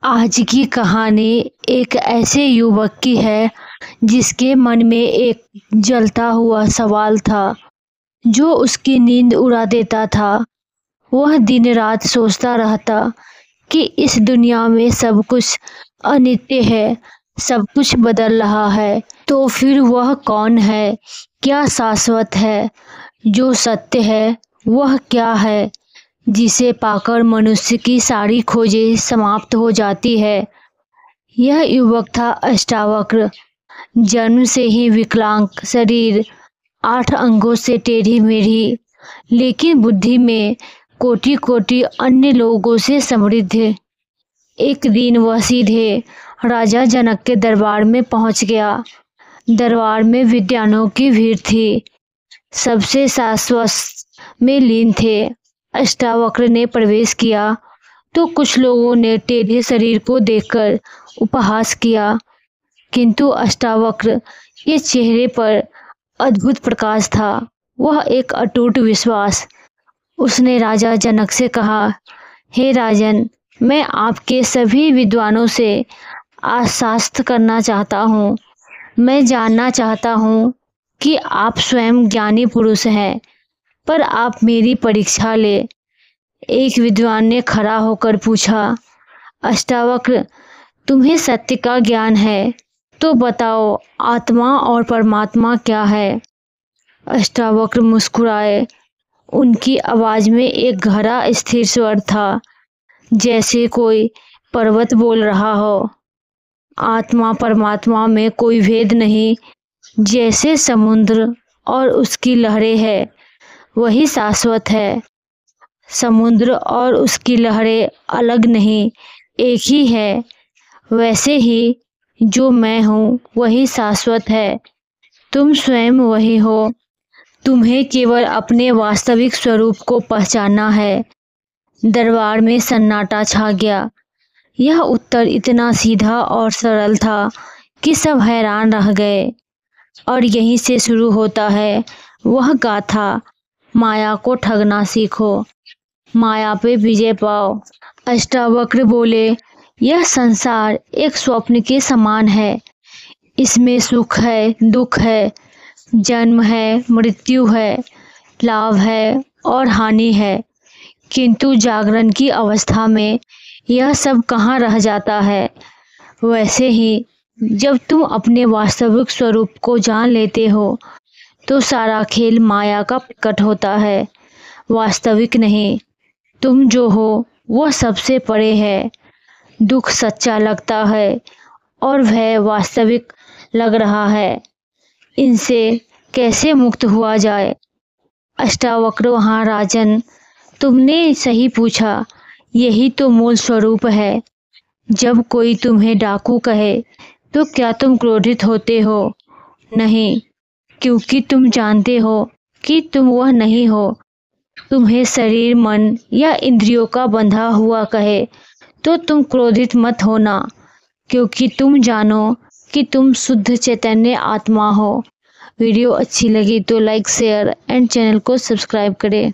आज की कहानी एक ऐसे युवक की है जिसके मन में एक जलता हुआ सवाल था जो उसकी नींद उड़ा देता था। वह दिन रात सोचता रहता कि इस दुनिया में सब कुछ अनित्य है, सब कुछ बदल रहा है, तो फिर वह कौन है, क्या शाश्वत है, जो सत्य है वह क्या है, जिसे पाकर मनुष्य की सारी खोजें समाप्त हो जाती है। यह युवक था अष्टावक्र। जन्म से ही विकलांग शरीर, 8 अंगों से टेढ़ी मेढ़ी, लेकिन बुद्धि में कोटि कोटि अन्य लोगों से समृद्ध। एक दिन वह सीधे राजा जनक के दरबार में पहुंच गया। दरबार में विद्वानों की भीड़ थी, सबसे शाश्वत में लीन थे। अष्टावक्र ने प्रवेश किया तो कुछ लोगों ने टेढ़े शरीर को देखकर उपहास किया, किंतु अष्टावक्र के चेहरे पर अद्भुत प्रकाश था, वह एक अटूट विश्वास। उसने राजा जनक से कहा, हे राजन, मैं आपके सभी विद्वानों से आशास्त्र करना चाहता हूँ। मैं जानना चाहता हूँ कि आप स्वयं ज्ञानी पुरुष हैं, पर आप मेरी परीक्षा ले। एक विद्वान ने खड़ा होकर पूछा, अष्टावक्र, तुम्हें सत्य का ज्ञान है तो बताओ, आत्मा और परमात्मा क्या है? अष्टावक्र मुस्कुराए। उनकी आवाज में एक गहरा स्थिर स्वर था, जैसे कोई पर्वत बोल रहा हो। आत्मा परमात्मा में कोई भेद नहीं, जैसे समुद्र और उसकी लहरें है, वही शाश्वत है। समुद्र और उसकी लहरें अलग नहीं, एक ही है। वैसे ही जो मैं हूँ वही शाश्वत है, तुम स्वयं वही हो। तुम्हें केवल अपने वास्तविक स्वरूप को पहचानना है। दरबार में सन्नाटा छा गया। यह उत्तर इतना सीधा और सरल था कि सब हैरान रह गए। और यहीं से शुरू होता है वह गाथा, माया को ठगना सीखो, माया पे विजय पाओ। अष्टावक्र बोले, यह संसार एक स्वप्न के समान है। इसमें सुख है, दुख है, जन्म है, मृत्यु है, लाभ है और हानि है, किंतु जागरण की अवस्था में यह सब कहाँ रह जाता है। वैसे ही जब तुम अपने वास्तविक स्वरूप को जान लेते हो तो सारा खेल माया का प्रकट होता है, वास्तविक नहीं। तुम जो हो वह सबसे परे है। दुख सच्चा लगता है और भय वास्तविक लग रहा है। इनसे कैसे मुक्त हुआ जाए? अष्टावक्र, हाँ राजन, तुमने सही पूछा, यही तो मूल स्वरूप है। जब कोई तुम्हें डाकू कहे तो क्या तुम क्रोधित होते हो? नहीं, क्योंकि तुम जानते हो कि तुम वह नहीं हो। तुम्हें शरीर, मन या इंद्रियों का बंधा हुआ कहे तो तुम क्रोधित मत होना, क्योंकि तुम जानो कि तुम शुद्ध चैतन्य आत्मा हो। वीडियो अच्छी लगी तो लाइक, शेयर एंड चैनल को सब्सक्राइब करें।